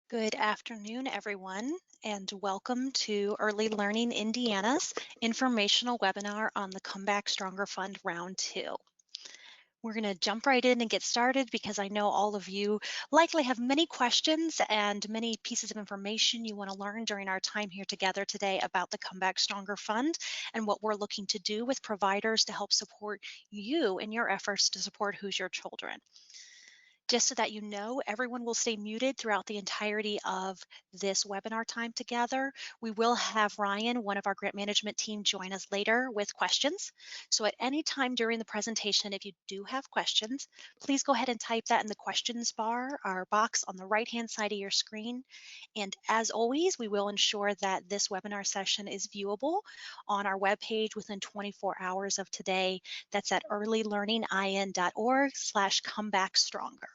Good afternoon, everyone, and welcome to Early Learning Indiana's informational webinar on the Comeback Stronger Fund Round 2. We're going to jump right in and get started because I know all of you likely have many questions and many pieces of information you want to learn during our time here together today about the Comeback Stronger Fund and what we're looking to do with providers to help support you in your efforts to support Hoosier children. Just so that you know, everyone will stay muted throughout the entirety of this webinar time together. We will have Ryan, one of our grant management team, join us later with questions. So at any time during the presentation, if you do have questions, please go ahead and type that in the questions bar, our box on the right-hand side of your screen. And as always, we will ensure that this webinar session is viewable on our webpage within 24 hours of today. That's at earlylearningin.org/comebackstronger.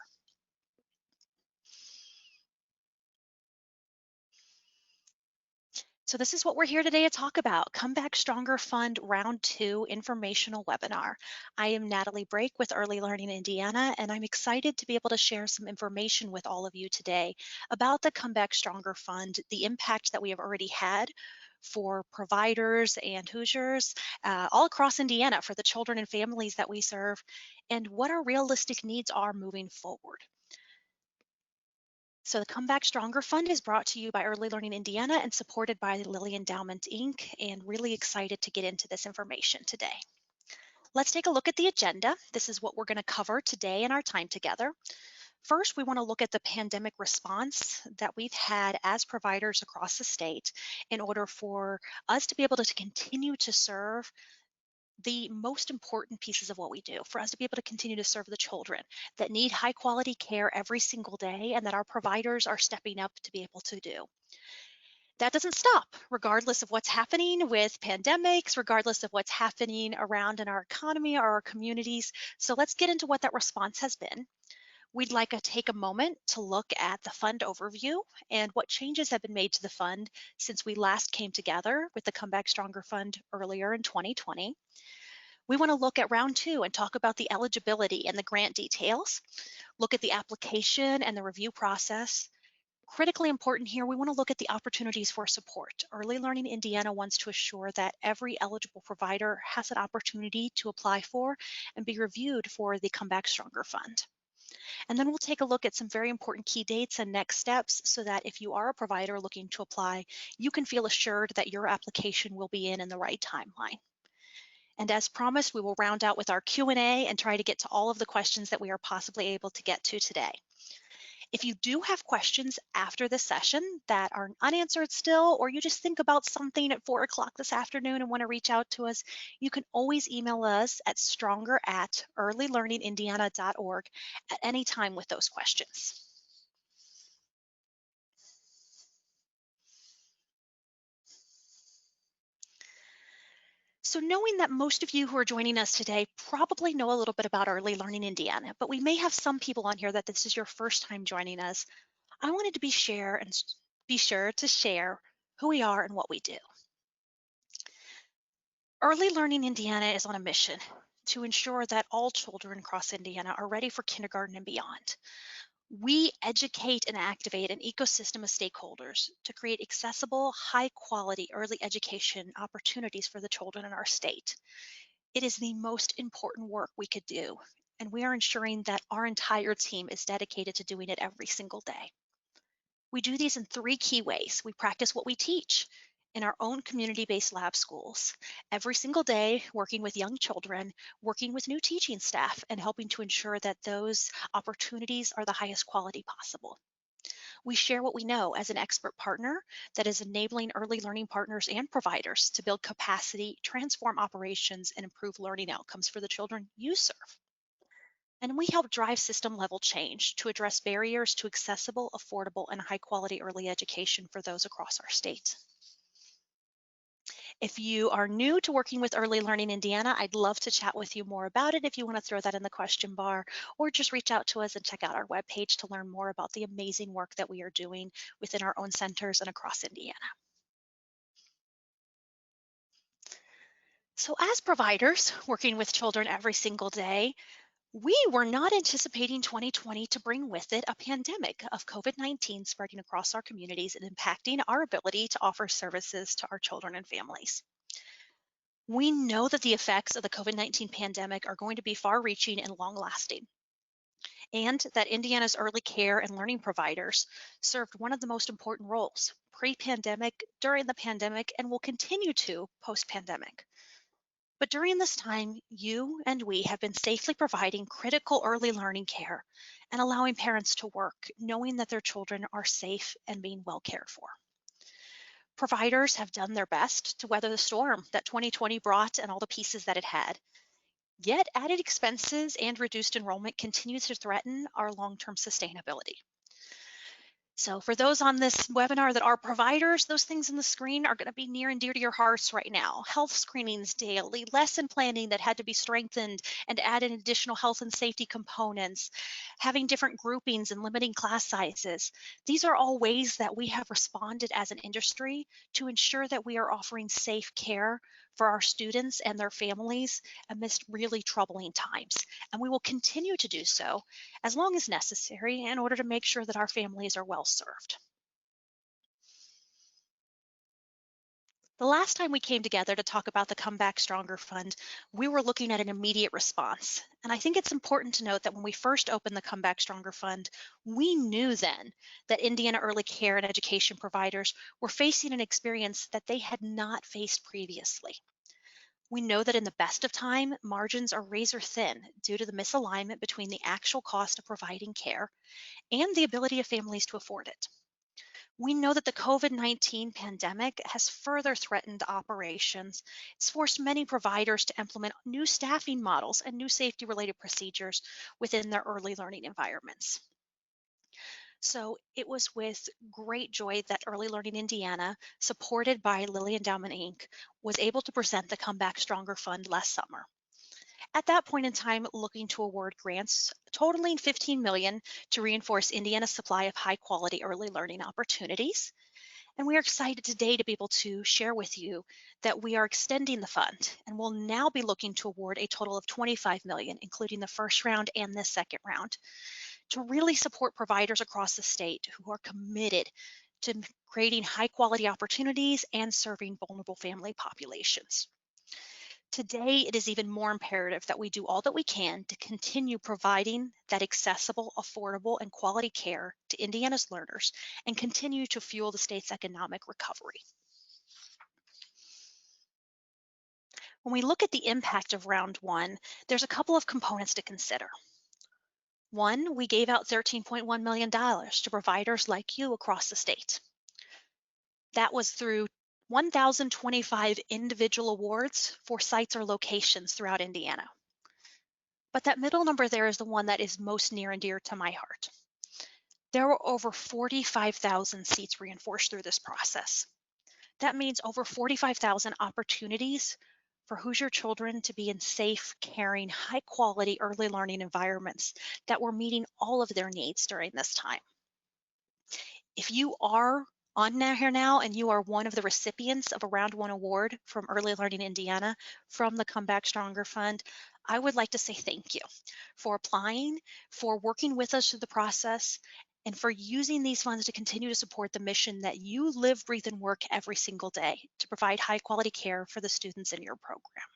So this is what we're here today to talk about, Comeback Stronger Fund Round 2 informational webinar. I am Natalie Brake with Early Learning Indiana, and I'm excited to be able to share some information with all of you today about the Comeback Stronger Fund, the impact that we have already had for providers and Hoosiers all across Indiana for the children and families that we serve, and what our realistic needs are moving forward. So the Comeback Stronger Fund is brought to you by Early Learning Indiana and supported by Lilly Endowment, Inc., and really excited to get into this information today. Let's take a look at the agenda. This is what we're going to cover today in our time together. First, we want to look at the pandemic response that we've had as providers across the state in order for us to be able to continue to serve the most important pieces of what we do, for us to be able to continue to serve the children that need high quality care every single day and that our providers are stepping up to be able to do. That doesn't stop, regardless of what's happening with pandemics, regardless of what's happening around in our economy or our communities. So let's get into what that response has been. We'd like to take a moment to look at the fund overview and what changes have been made to the fund since we last came together with the Comeback Stronger Fund earlier in 2020. We want to look at round 2 and talk about the eligibility and the grant details, look at the application and the review process. Critically important here, we want to look at the opportunities for support. Early Learning Indiana wants to assure that every eligible provider has an opportunity to apply for and be reviewed for the Comeback Stronger Fund. And then we'll take a look at some very important key dates and next steps so that if you are a provider looking to apply, you can feel assured that your application will be in the right timeline. And as promised, we will round out with our Q&A and try to get to all of the questions that we are possibly able to get to today. If you do have questions after this session that are unanswered still, or you just think about something at 4 o'clock this afternoon and want to reach out to us, you can always email us at stronger@earlylearningindiana.org at any time with those questions. So knowing that most of you who are joining us today probably know a little bit about Early Learning Indiana, but we may have some people on here that this is your first time joining us, I wanted to be sure to share who we are and what we do. Early Learning Indiana is on a mission to ensure that all children across Indiana are ready for kindergarten and beyond. We educate and activate an ecosystem of stakeholders to create accessible, high-quality early education opportunities for the children in our state. It is the most important work we could do, and we are ensuring that our entire team is dedicated to doing it every single day. We do these in 3 key ways. We practice what we teach in our own community-based lab schools, every single day working with young children, working with new teaching staff, and helping to ensure that those opportunities are the highest quality possible. We share what we know as an expert partner that is enabling early learning partners and providers to build capacity, transform operations, and improve learning outcomes for the children you serve. And we help drive system level change to address barriers to accessible, affordable, and high quality early education for those across our state. If you are new to working with Early Learning Indiana, I'd love to chat with you more about it if you want to throw that in the question bar, or just reach out to us and check out our webpage to learn more about the amazing work that we are doing within our own centers and across Indiana. So as providers working with children every single day, We were not anticipating 2020 to bring with it a pandemic of COVID-19 spreading across our communities and impacting our ability to offer services to our children and families. We know that the effects of the COVID-19 pandemic are going to be far reaching and long lasting, and that Indiana's early care and learning providers served one of the most important roles pre pandemic, during the pandemic, and will continue to post pandemic. But during this time, you and we have been safely providing critical early learning care and allowing parents to work, knowing that their children are safe and being well cared for. Providers have done their best to weather the storm that 2020 brought and all the pieces that it had. Yet, added expenses and reduced enrollment continue to threaten our long term sustainability. So for those on this webinar that are providers, those things in the screen are going to be near and dear to your hearts right now. Health screenings daily, lesson planning that had to be strengthened and added additional health and safety components, having different groupings and limiting class sizes. These are all ways that we have responded as an industry to ensure that we are offering safe care for our students and their families amidst really troubling times. And we will continue to do so as long as necessary in order to make sure that our families are well served. The last time we came together to talk about the Come Back Stronger Fund, we were looking at an immediate response. And I think it's important to note that when we first opened the Come Back Stronger Fund, we knew then that Indiana early care and education providers were facing an experience that they had not faced previously. We know that in the best of time, margins are razor thin due to the misalignment between the actual cost of providing care and the ability of families to afford it. We know that the COVID-19 pandemic has further threatened operations. It's forced many providers to implement new staffing models and new safety related procedures within their early learning environments. So it was with great joy that Early Learning Indiana, supported by Lilly Endowment Inc., was able to present the Come Back Stronger Fund last summer. At that point in time, looking to award grants totaling $15 million to reinforce Indiana's supply of high quality early learning opportunities. And we are excited today to be able to share with you that we are extending the fund and will now be looking to award a total of $25 million, including the first round and the second round, to really support providers across the state who are committed to creating high quality opportunities and serving vulnerable family populations. Today, it is even more imperative that we do all that we can to continue providing that accessible, affordable, and quality care to Indiana's learners and continue to fuel the state's economic recovery. When we look at the impact of round one, there's a couple of components to consider. One, we gave out $13.1 million to providers like you across the state. That was through 1,025 individual awards for sites or locations throughout Indiana. But that middle number there is the one that is most near and dear to my heart. There were over 45,000 seats reinforced through this process. That means over 45,000 opportunities for Hoosier children to be in safe, caring, high quality early learning environments that were meeting all of their needs during this time. If you are on here now and you are one of the recipients of a round one award from Early Learning Indiana from the Come Back Stronger Fund, I would like to say thank you for applying, for working with us through the process, and for using these funds to continue to support the mission that you live, breathe, and work every single day to provide high quality care for the students in your program.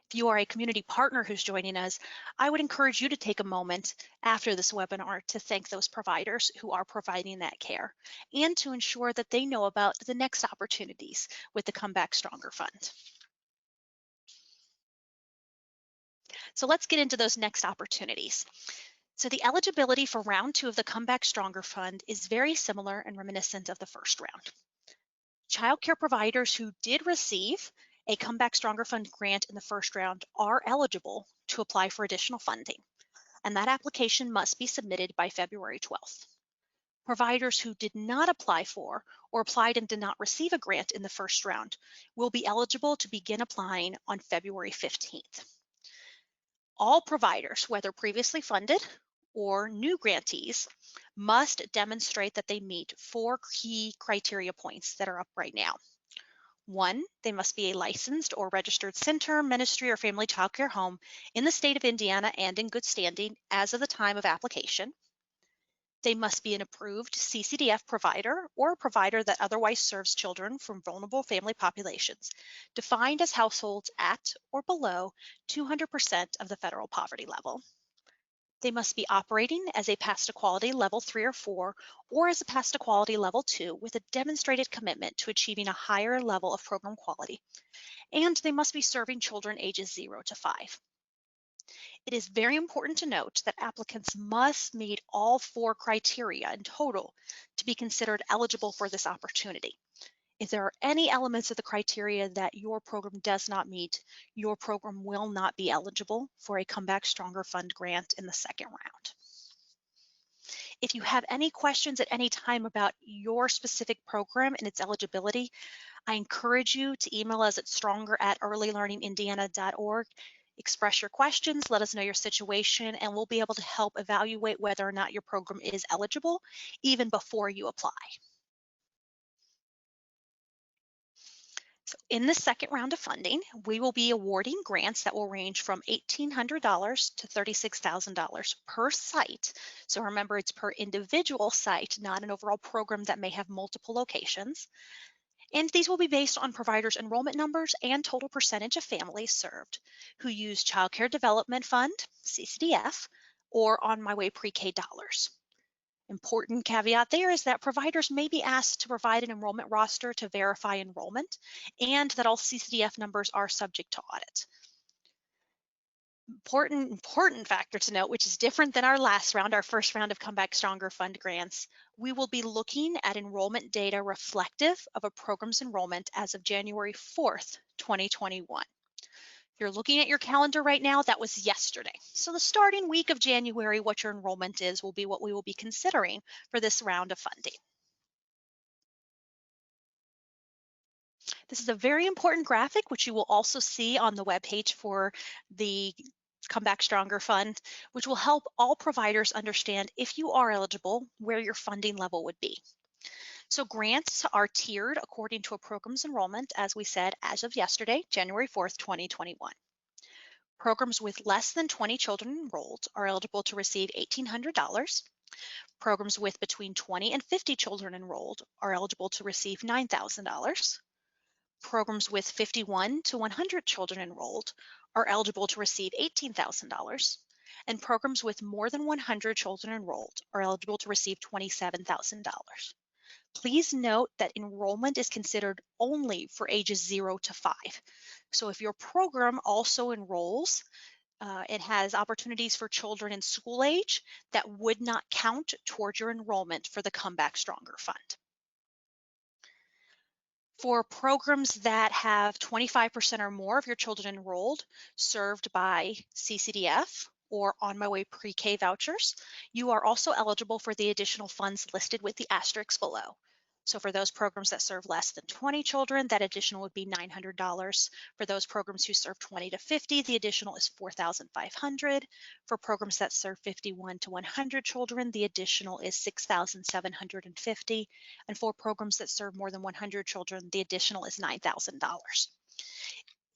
If you are a community partner who's joining us, I would encourage you to take a moment after this webinar to thank those providers who are providing that care and to ensure that they know about the next opportunities with the Come Back Stronger Fund. So let's get into those next opportunities. So the eligibility for round two of the Come Back Stronger Fund is very similar and reminiscent of the first round. Child care providers who did receive a Come Back Stronger Fund grant in the first round are eligible to apply for additional funding, and that application must be submitted by February 12th. Providers who did not apply for or applied and did not receive a grant in the first round will be eligible to begin applying on February 15th. All providers, whether previously funded or new grantees, must demonstrate that they meet four key criteria points that are up right now. One, they must be a licensed or registered center, ministry, or family child care home in the state of Indiana and in good standing as of the time of application. They must be an approved CCDF provider or a provider that otherwise serves children from vulnerable family populations, defined as households at or below 200% of the federal poverty level. They must be operating as a past equality level 3 or 4 or as a past equality level 2 with a demonstrated commitment to achieving a higher level of program quality. And they must be serving children ages 0 to 5. It is very important to note that applicants must meet all 4 criteria in total to be considered eligible for this opportunity. If there are any elements of the criteria that your program does not meet, your program will not be eligible for a Comeback Stronger Fund grant in the second round. If you have any questions at any time about your specific program and its eligibility, I encourage you to email us at stronger@earlylearningindiana.org. Express your questions, let us know your situation, and we'll be able to help evaluate whether or not your program is eligible even before you apply. So in the second round of funding, we will be awarding grants that will range from $1,800 to $36,000 per site. So remember, it's per individual site, not an overall program that may have multiple locations. And these will be based on providers' enrollment numbers and total percentage of families served who use Child Care Development Fund, CCDF, or On My Way Pre-K dollars. Important caveat there is that providers may be asked to provide an enrollment roster to verify enrollment and that all CCDF numbers are subject to audit. Important factor to note, which is different than our last round, our first round of Comeback Stronger Fund grants, we will be looking at enrollment data reflective of a program's enrollment as of January 4th, 2021. If you're looking at your calendar right now, that was yesterday. So the starting week of January, what your enrollment is will be what we will be considering for this round of funding. This is a very important graphic, which you will also see on the webpage for the Comeback Stronger Fund, which will help all providers understand if you are eligible, where your funding level would be. So grants are tiered according to a program's enrollment, as we said, as of yesterday, January 4th, 2021. Programs with less than 20 children enrolled are eligible to receive $1,800. Programs with between 20 and 50 children enrolled are eligible to receive $9,000. Programs with 51 to 100 children enrolled are eligible to receive $18,000, and programs with more than 100 children enrolled are eligible to receive $27,000. Please note that enrollment is considered only for ages 0 to 5. So if your program also enrolls, it has opportunities for children in school age that would not count towards your enrollment for the Comeback Stronger Fund. For programs that have 25% or more of your children enrolled, served by CCDF or On My Way Pre-K vouchers, you are also eligible for the additional funds listed with the asterisks below. So for those programs that serve less than 20 children, that additional would be $900. For those programs who serve 20 to 50, the additional is $4,500. For programs that serve 51 to 100 children, the additional is $6,750. And for programs that serve more than 100 children, the additional is $9,000.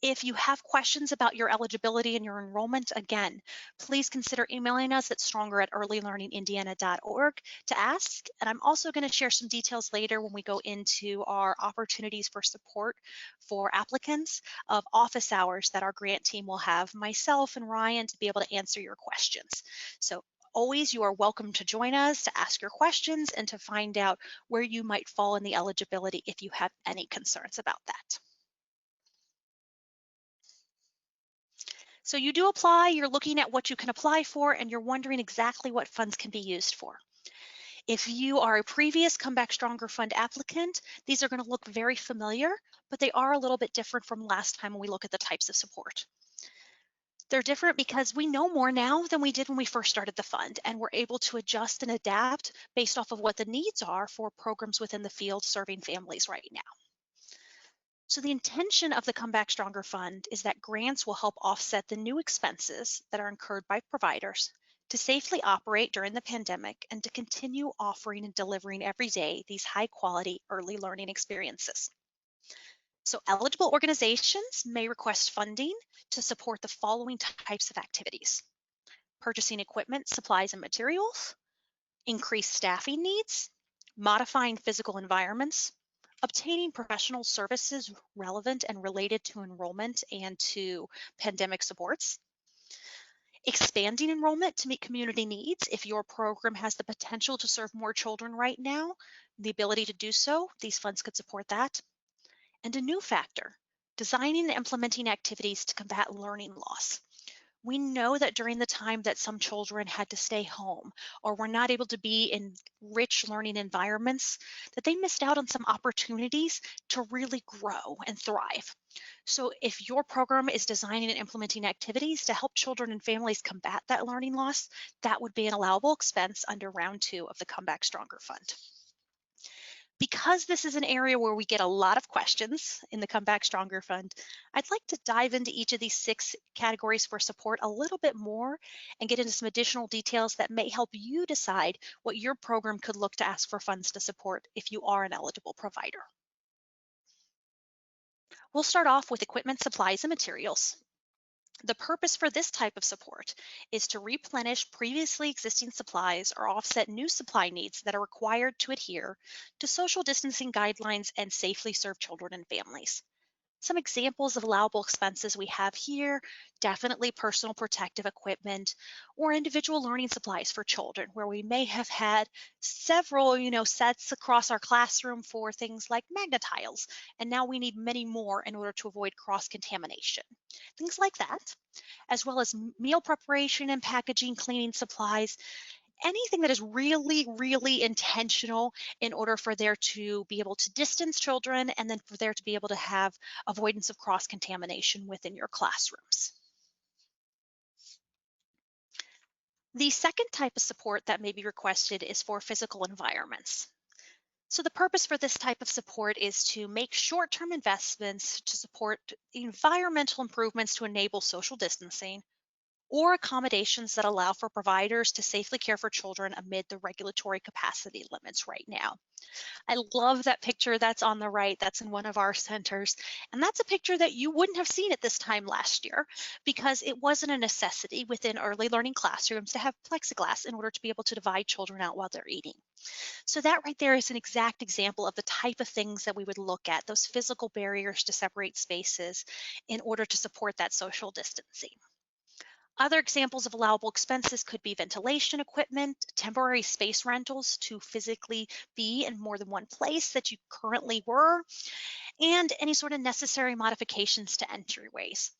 If you have questions about your eligibility and your enrollment, again, please consider emailing us at stronger@earlylearningindiana.org to ask. And I'm also going to share some details later when we go into our opportunities for support for applicants of office hours that our grant team will have myself and Ryan to be able to answer your questions. So always you are welcome to join us to ask your questions and to find out where you might fall in the eligibility if you have any concerns about that. So you do apply, you're looking at what you can apply for, and you're wondering exactly what funds can be used for. If you are a previous Comeback Stronger Fund applicant, these are going to look very familiar, but they are a little bit different from last time when we look at the types of support. They're different because we know more now than we did when we first started the fund, and we're able to adjust and adapt based off of what the needs are for programs within the field serving families right now. So the intention of the Comeback Stronger Fund is that grants will help offset the new expenses that are incurred by providers to safely operate during the pandemic and to continue offering and delivering every day these high quality early learning experiences. So eligible organizations may request funding to support the following types of activities: purchasing equipment, supplies, and materials, increased staffing needs, modifying physical environments, obtaining professional services relevant and related to enrollment and to pandemic supports, expanding enrollment to meet community needs. If your program has the potential to serve more children right now, the ability to do so, these funds could support that. And a new factor, designing and implementing activities to combat learning loss. We know that during the time that some children had to stay home or were not able to be in rich learning environments, that they missed out on some opportunities to really grow and thrive. So if your program is designing and implementing activities to help children and families combat that learning loss, that would be an allowable expense under round 2 of the Come Back Stronger Fund. Because this is an area where we get a lot of questions in the Come Back Stronger Fund, I'd like to dive into each of these 6 categories for support a little bit more and get into some additional details that may help you decide what your program could look to ask for funds to support if you are an eligible provider. We'll start off with equipment, supplies, and materials. The purpose for this type of support is to replenish previously existing supplies or offset new supply needs that are required to adhere to social distancing guidelines and safely serve children and families. Some examples of allowable expenses we have here: definitely personal protective equipment or individual learning supplies for children, where we may have had several, sets across our classroom for things like magnetiles, and now we need many more in order to avoid cross-contamination. Things like that, as well as meal preparation and packaging, cleaning supplies, anything that is really, really intentional in order for there to be able to distance children and then for there to be able to have avoidance of cross contamination within your classrooms. The second type of support that may be requested is for physical environments. So the purpose for this type of support is to make short-term investments to support environmental improvements to enable social distancing, or accommodations that allow for providers to safely care for children amid the regulatory capacity limits right now. I love that picture that's on the right. That's in one of our centers. And that's a picture that you wouldn't have seen at this time last year because it wasn't a necessity within early learning classrooms to have plexiglass in order to be able to divide children out while they're eating. So that right there is an exact example of the type of things that we would look at, those physical barriers to separate spaces in order to support that social distancing. Other examples of allowable expenses could be ventilation equipment, temporary space rentals to physically be in more than one place that you currently were, and any sort of necessary modifications to entryways.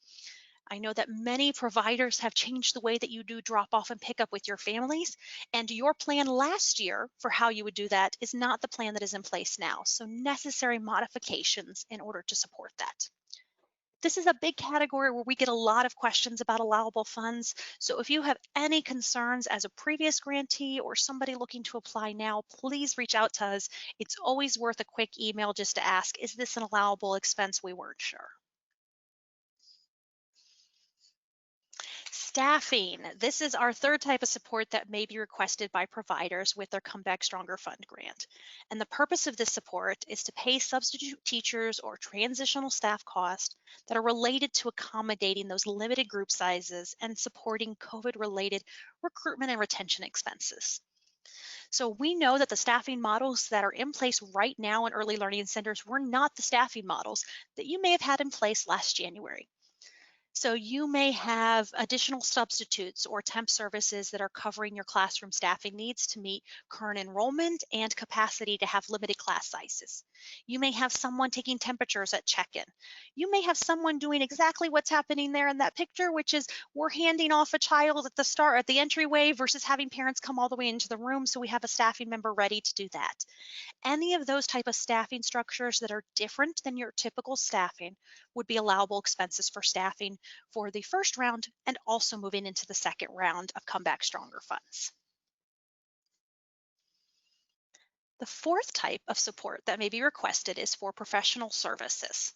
I know that many providers have changed the way that you do drop off and pick up with your families, and your plan last year for how you would do that is not the plan that is in place now. So necessary modifications in order to support that. This is a big category where we get a lot of questions about allowable funds. So if you have any concerns as a previous grantee or somebody looking to apply now, please reach out to us. It's always worth a quick email just to ask, is this an allowable expense? We weren't sure. Staffing. This is our third type of support that may be requested by providers with their Come Back Stronger Fund grant. And the purpose of this support is to pay substitute teachers or transitional staff costs that are related to accommodating those limited group sizes and supporting COVID-related recruitment and retention expenses. So we know that the staffing models that are in place right now in early learning centers were not the staffing models that you may have had in place last January. So you may have additional substitutes or temp services that are covering your classroom staffing needs to meet current enrollment and capacity to have limited class sizes. You may have someone taking temperatures at check-in. You may have someone doing exactly what's happening there in that picture, which is we're handing off a child at the start, at the entryway, versus having parents come all the way into the room, so we have a staffing member ready to do that. Any of those type of staffing structures that are different than your typical staffing would be allowable expenses for staffing for the first round and also moving into the second round of Come Back Stronger funds. The fourth type of support that may be requested is for professional services.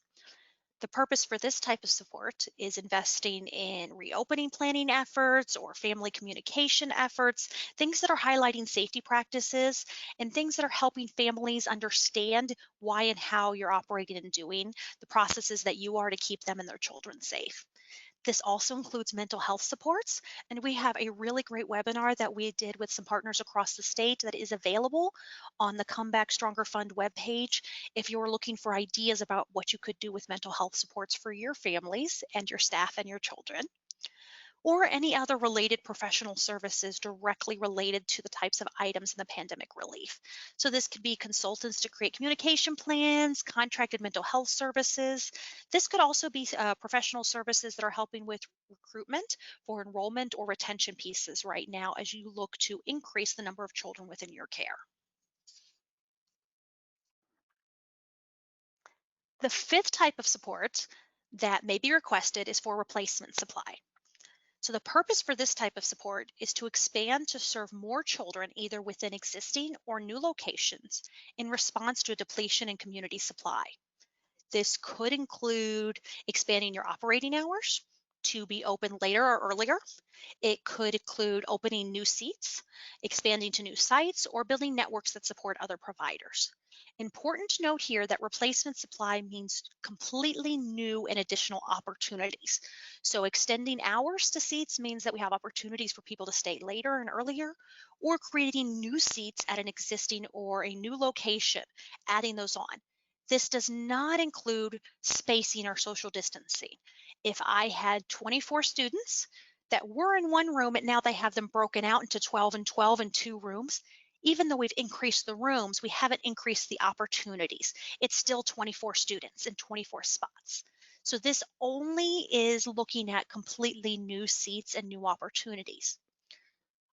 The purpose for this type of support is investing in reopening planning efforts or family communication efforts, things that are highlighting safety practices and things that are helping families understand why and how you're operating and doing the processes that you are to keep them and their children safe. This also includes mental health supports, and we have a really great webinar that we did with some partners across the state that is available on the Come Back Stronger Fund webpage if you're looking for ideas about what you could do with mental health supports for your families and your staff and your children, or any other related professional services directly related to the types of items in the pandemic relief. So this could be consultants to create communication plans, contracted mental health services. This could also be professional services that are helping with recruitment for enrollment or retention pieces right now as you look to increase the number of children within your care. The fifth type of support that may be requested is for replacement supply. So the purpose for this type of support is to expand to serve more children either within existing or new locations in response to a depletion in community supply. This could include expanding your operating hours to be open later or earlier. It could include opening new seats, expanding to new sites, or building networks that support other providers. Important to note here that replacement supply means completely new and additional opportunities. So extending hours to seats means that we have opportunities for people to stay later and earlier, or creating new seats at an existing or a new location, adding those on. This does not include spacing or social distancing. If I had 24 students that were in one room and now they have them broken out into 12 and 12 in two rooms, even though we've increased the rooms, we haven't increased the opportunities. It's still 24 students in 24 spots. So this only is looking at completely new seats and new opportunities.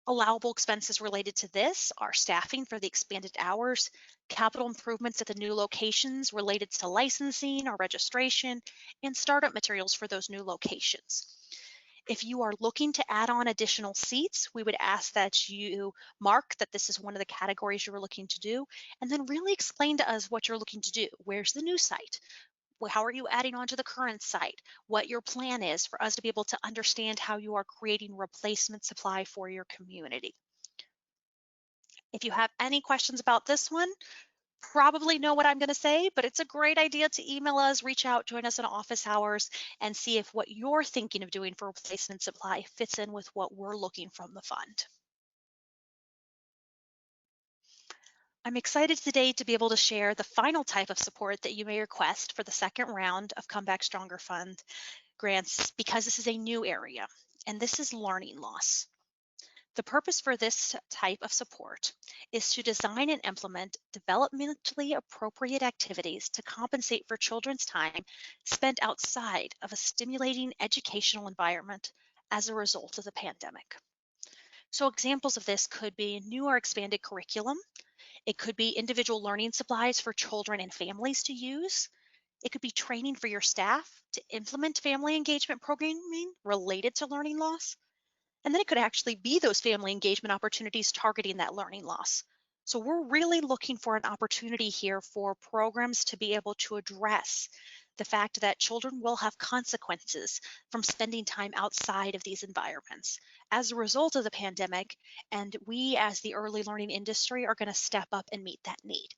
Allowable expenses related to this are staffing for the expanded hours, capital improvements at the new locations related to licensing or registration, and startup materials for those new locations. If you are looking to add on additional seats, we would ask that you mark that this is one of the categories you're looking to do, and then really explain to us what you're looking to do. Where's the new site? How are you adding on to the current site? What your plan is for us to be able to understand how you are creating replacement supply for your community. If you have any questions about this one, probably know what I'm going to say, but it's a great idea to email us, reach out, join us in office hours, and see if what you're thinking of doing for replacement supply fits in with what we're looking from the fund. I'm excited today to be able to share the final type of support that you may request for the second round of Come Back Stronger Fund grants because this is a new area, and this is learning loss. The purpose for this type of support is to design and implement developmentally appropriate activities to compensate for children's time spent outside of a stimulating educational environment as a result of the pandemic. So examples of this could be new or expanded curriculum. It could be individual learning supplies for children and families to use. It could be training for your staff to implement family engagement programming related to learning loss. And then it could actually be those family engagement opportunities targeting that learning loss. So we're really looking for an opportunity here for programs to be able to address the fact that children will have consequences from spending time outside of these environments as a result of the pandemic, and we as the early learning industry are going to step up and meet that need.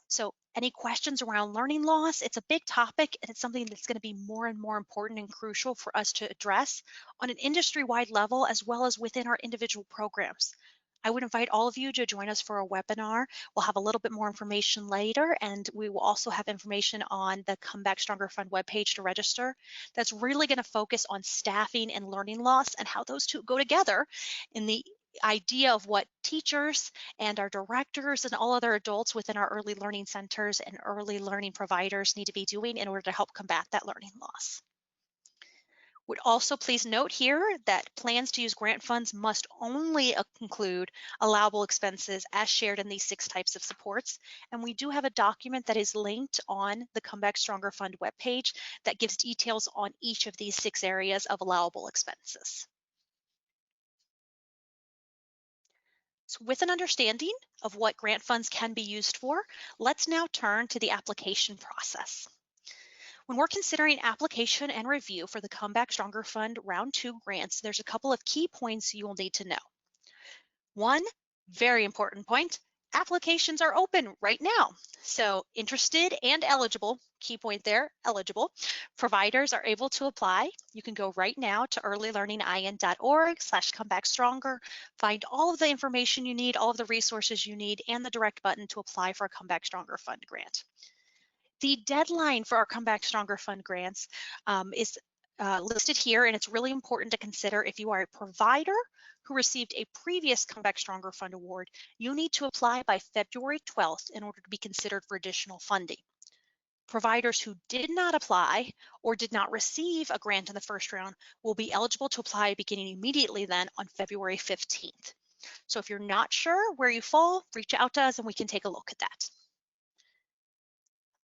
So any questions around learning loss? It's a big topic and it's something that's going to be more and more important and crucial for us to address on an industry-wide level as well as within our individual programs. I would invite all of you to join us for a webinar. We'll have a little bit more information later, and we will also have information on the Come Back Stronger Fund webpage to register. That's really going to focus on staffing and learning loss and how those two go together in the idea of what teachers and our directors and all other adults within our early learning centers and early learning providers need to be doing in order to help combat that learning loss. Would also please note here that plans to use grant funds must only include allowable expenses as shared in these 6 types of supports. And we do have a document that is linked on the Come Back Stronger Fund webpage that gives details on each of these 6 areas of allowable expenses. So with an understanding of what grant funds can be used for, let's now turn to the application process. When we're considering application and review for the Come Back Stronger Fund Round 2 grants, there's a couple of key points you will need to know. One very important point, applications are open right now. So interested and eligible, key point there, eligible, providers are able to apply. You can go right now to earlylearningin.org/comebackstronger, find all of the information you need, all of the resources you need, and the direct button to apply for a Come Back Stronger Fund grant. The deadline for our Come Back Stronger Fund grants is listed here, and it's really important to consider if you are a provider who received a previous Come Back Stronger Fund award, you need to apply by February 12th in order to be considered for additional funding. Providers who did not apply or did not receive a grant in the first round will be eligible to apply beginning immediately then on February 15th. So if you're not sure where you fall, reach out to us and we can take a look at that.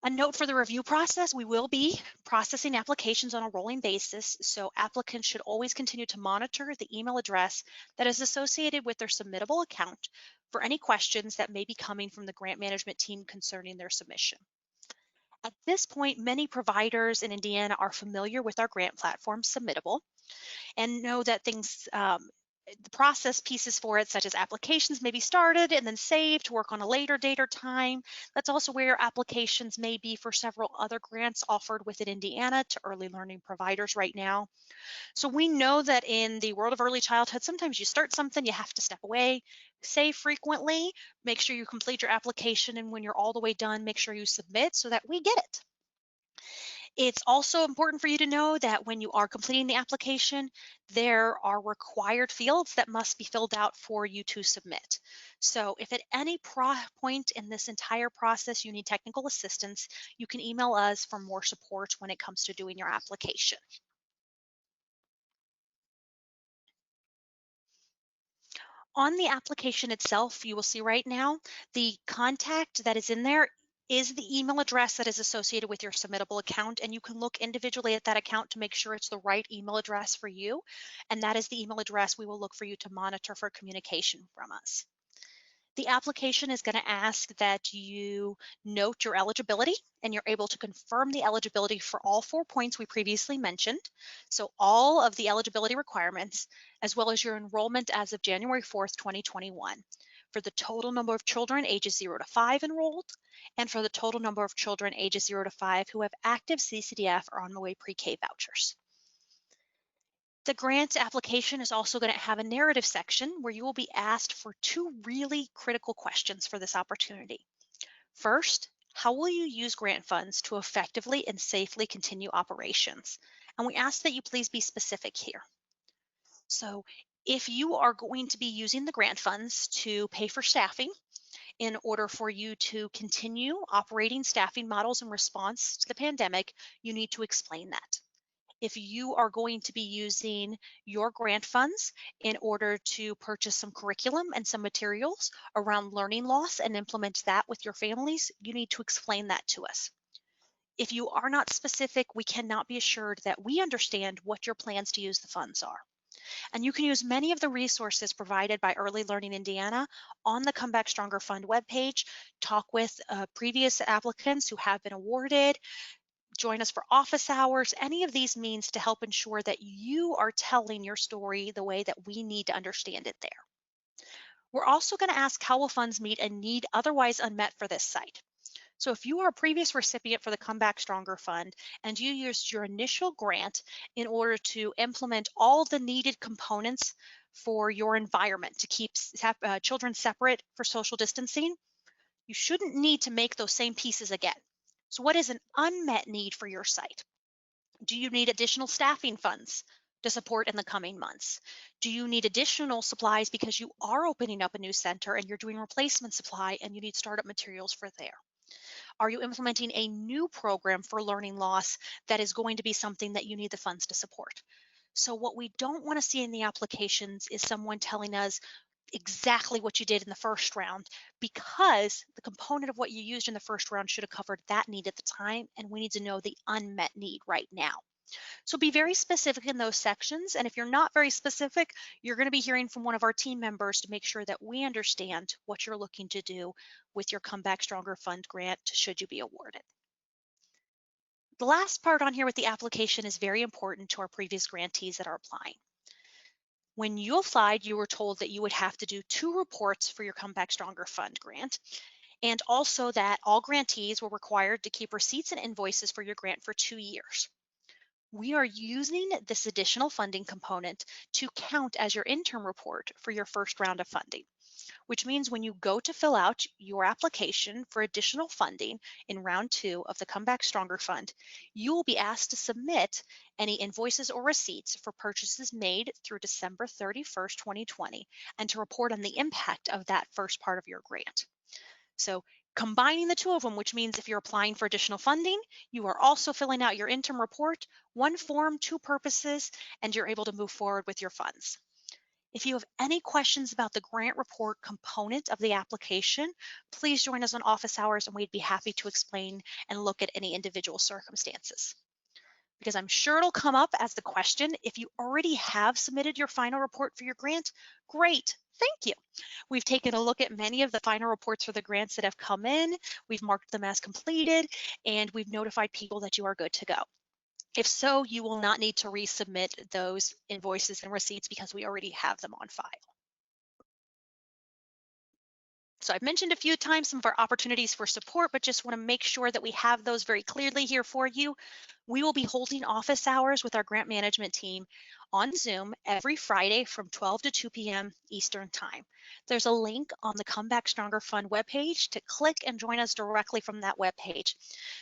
A note for the review process, we will be processing applications on a rolling basis, so applicants should always continue to monitor the email address that is associated with their submittable account for any questions that may be coming from the grant management team concerning their submission. At this point, many providers in Indiana are familiar with our grant platform, Submittable, and know that the process pieces for it, such as applications, may be started and then saved to work on a later date or time. That's also where applications may be for several other grants offered within Indiana to early learning providers right now. So we know that in the world of early childhood, sometimes you start something, you have to step away, save frequently, make sure you complete your application, and when you're all the way done, make sure you submit so that we get it. It's also important for you to know that when you are completing the application, there are required fields that must be filled out for you to submit. So if at any point in this entire process you need technical assistance, you can email us for more support when it comes to doing your application. On the application itself, you will see right now, the contact that is in there is the email address that is associated with your submittable account, and you can look individually at that account to make sure it's the right email address for you, and that is the email address we will look for you to monitor for communication from us. The application is going to ask that you note your eligibility, and you're able to confirm the eligibility for all 4 points we previously mentioned. So all of the eligibility requirements, as well as your enrollment as of January 4th, 2021, for the total number of children ages 0 to 5 enrolled, and for the total number of children ages 0 to 5 who have active CCDF or on the way pre-K vouchers. The grant application is also going to have a narrative section where you will be asked for 2 really critical questions for this opportunity. First, how will you use grant funds to effectively and safely continue operations? And we ask that you please be specific here. So if you are going to be using the grant funds to pay for staffing in order for you to continue operating staffing models in response to the pandemic, you need to explain that. If you are going to be using your grant funds in order to purchase some curriculum and some materials around learning loss and implement that with your families, you need to explain that to us. If you are not specific, we cannot be assured that we understand what your plans to use the funds are. And you can use many of the resources provided by Early Learning Indiana on the Come Back Stronger Fund webpage, talk with previous applicants who have been awarded, join us for office hours, any of these means to help ensure that you are telling your story the way that we need to understand it there. We're also going to ask how will funds meet a need otherwise unmet for this site. So if you are a previous recipient for the Come Back Stronger Fund and you used your initial grant in order to implement all the needed components for your environment to keep children separate for social distancing, you shouldn't need to make those same pieces again. So what is an unmet need for your site? Do you need additional staffing funds to support in the coming months? Do you need additional supplies because you are opening up a new center and you're doing replacement supply and you need startup materials for there? Are you implementing a new program for learning loss that is going to be something that you need the funds to support? So what we don't want to see in the applications is someone telling us exactly what you did in the first round, because the component of what you used in the first round should have covered that need at the time, and we need to know the unmet need right now. So be very specific in those sections, and if you're not very specific, you're going to be hearing from one of our team members to make sure that we understand what you're looking to do with your Come Back Stronger Fund grant should you be awarded. The last part on here with the application is very important to our previous grantees that are applying. When you applied, you were told that you would have to do 2 reports for your Come Back Stronger Fund grant, and also that all grantees were required to keep receipts and invoices for your grant for 2 years. We are using this additional funding component to count as your interim report for your first round of funding, which means when you go to fill out your application for additional funding in round 2 of the Come Back Stronger Fund, you will be asked to submit any invoices or receipts for purchases made through December 31st, 2020, and to report on the impact of that first part of your grant. So combining the two of them, which means if you're applying for additional funding, you are also filling out your interim report, one form, 2 purposes, and you're able to move forward with your funds. If you have any questions about the grant report component of the application, please join us on office hours and we'd be happy to explain and look at any individual circumstances. Because I'm sure it'll come up as the question. If you already have submitted your final report for your grant, great, thank you. We've taken a look at many of the final reports for the grants that have come in, we've marked them as completed, and we've notified people that you are good to go. If so, you will not need to resubmit those invoices and receipts because we already have them on file. So I've mentioned a few times some of our opportunities for support, but just want to make sure that we have those very clearly here for you. We will be holding office hours with our grant management team on Zoom every Friday from 12 to 2 p.m. Eastern Time. There's a link on the Come Back Stronger Fund webpage to click and join us directly from that webpage.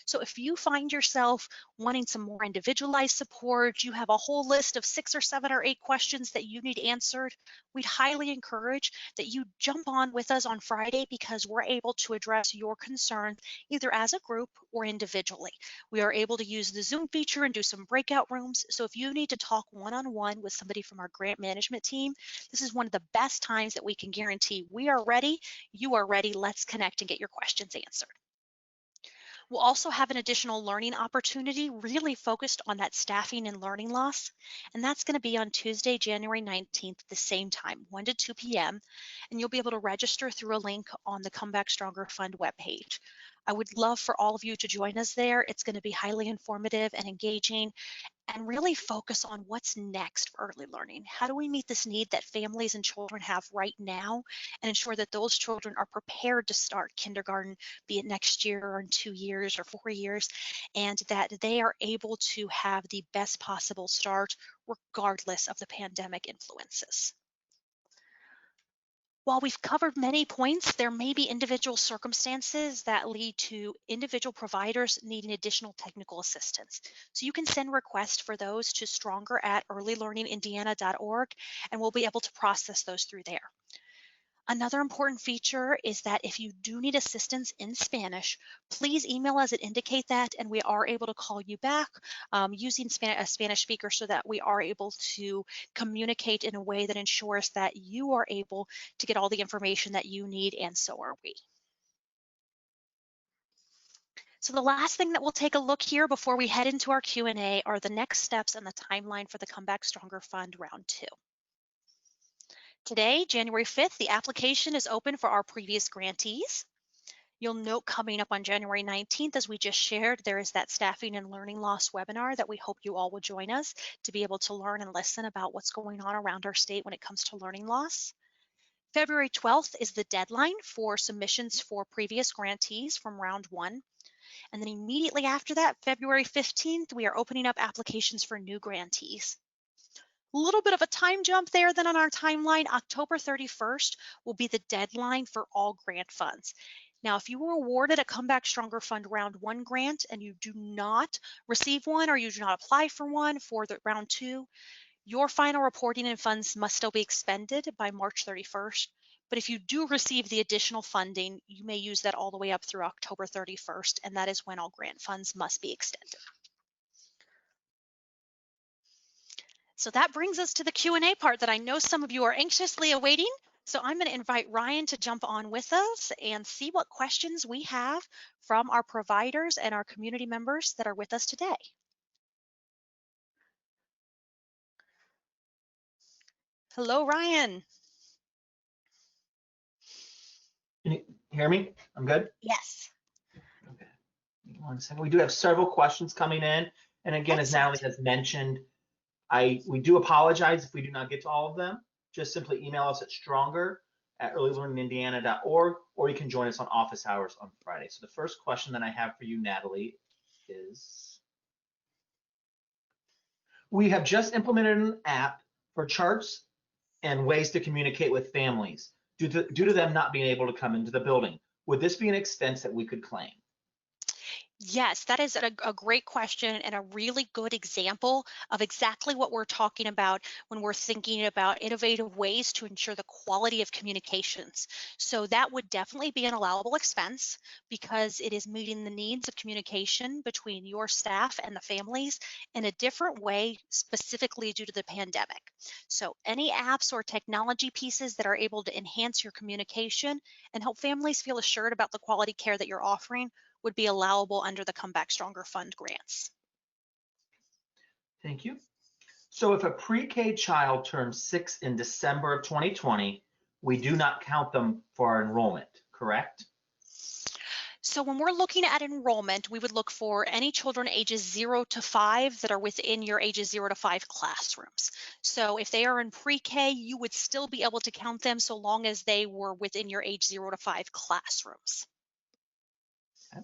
So if you find yourself wanting some more individualized support, you have a whole list of 6 or 7 or 8 questions that you need answered, we'd highly encourage that you jump on with us on Friday because we're able to address your concerns either as a group or individually. We are able to use the Zoom feature and do some breakout rooms. So if you need to talk one-on-one with somebody from our grant management team, this is one of the best times that we can guarantee we are ready, you are ready, let's connect and get your questions answered. We'll also have an additional learning opportunity really focused on that staffing and learning loss. And that's going to be on Tuesday, January 19th, at the same time, 1 to 2 p.m. And you'll be able to register through a link on the Come Back Stronger Fund webpage. I would love for all of you to join us there. It's going to be highly informative and engaging, and really focus on what's next for early learning. How do we meet this need that families and children have right now and ensure that those children are prepared to start kindergarten, be it next year or in 2 years or 4 years, and that they are able to have the best possible start regardless of the pandemic influences. While we've covered many points, there may be individual circumstances that lead to individual providers needing additional technical assistance. So you can send requests for those to stronger@earlylearningindiana.org, and we'll be able to process those through there. Another important feature is that if you do need assistance in Spanish, please email us and indicate that, and we are able to call you back using a Spanish speaker so that we are able to communicate in a way that ensures that you are able to get all the information that you need, and so are we. So the last thing that we'll take a look here before we head into our Q&A are the next steps and the timeline for the Come Back Stronger Fund Round 2. Today, January 5th, the application is open for our previous grantees. You'll note coming up on January 19th, as we just shared, there is that staffing and learning loss webinar that we hope you all will join us to be able to learn and listen about what's going on around our state when it comes to learning loss. February 12th is the deadline for submissions for previous grantees from round 1. And then immediately after that, February 15th, we are opening up applications for new grantees. A little bit of a time jump there then on our timeline. October 31st will be the deadline for all grant funds. Now, if you were awarded a Come Back Stronger Fund Round 1 grant and you do not receive one or you do not apply for one for the Round 2, your final reporting and funds must still be expended by March 31st. But if you do receive the additional funding, you may use that all the way up through October 31st, and that is when all grant funds must be extended. So that brings us to the Q&A part that I know some of you are anxiously awaiting. So I'm going to invite Ryan to jump on with us and see what questions we have from our providers and our community members that are with us today. Hello, Ryan. Can you hear me? I'm good? Yes. Okay. One second. We do have several questions coming in. And again, as Natalie Excellent. has mentioned, we do apologize if we do not get to all of them. Just simply email us at stronger@earlylearningindiana.org, or you can join us on office hours on Friday. So the first question that I have for you, Natalie, is we have just implemented an app for charts and ways to communicate with families due to them not being able to come into the building. Would this be an expense that we could claim? Yes, that is a great question and a really good example of exactly what we're talking about when we're thinking about innovative ways to ensure the quality of communications. So that would definitely be an allowable expense because it is meeting the needs of communication between your staff and the families in a different way, specifically due to the pandemic. So any apps or technology pieces that are able to enhance your communication and help families feel assured about the quality care that you're offering would be allowable under the Come Back Stronger Fund grants. Thank you. So if a pre-K child turns 6 in December of 2020, we do not count them for our enrollment, correct? So when we're looking at enrollment, we would look for any children ages 0 to 5 that are within your ages 0 to 5 classrooms. So if they are in pre-K, you would still be able to count them so long as they were within your age 0 to 5 classrooms. Okay.